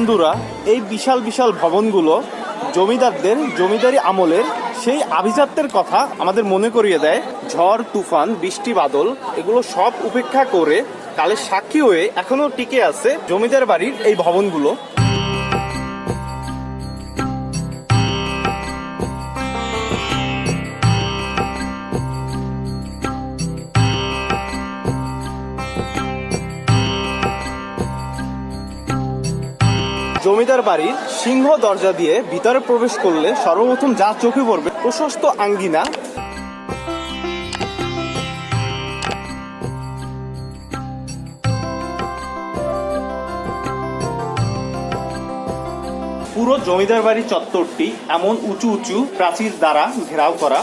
বন্ধুরা, এই বিশাল বিশাল ভবনগুলো জমিদারদের জমিদারি আমলের সেই আভিজাত্যের কথা আমাদের মনে করিয়ে দেয়। ঝড় তুফান বৃষ্টি বাদল এগুলো সব উপেক্ষা করে কালের সাক্ষী হয়ে এখনো টিকে আছে জমিদার বাড়ির এই ভবনগুলো। জমিদার বাড়ির সিংহ দরজা দিয়ে ভিতরে প্রবেশ করলে সর্বপ্রথম যা চোখে পড়বে প্রশস্ত আঙ্গিনা, পুরো জমিদার বাড়ির চত্বরটি এমন উঁচু উঁচু প্রাচীর দ্বারা ঘেরাও করা।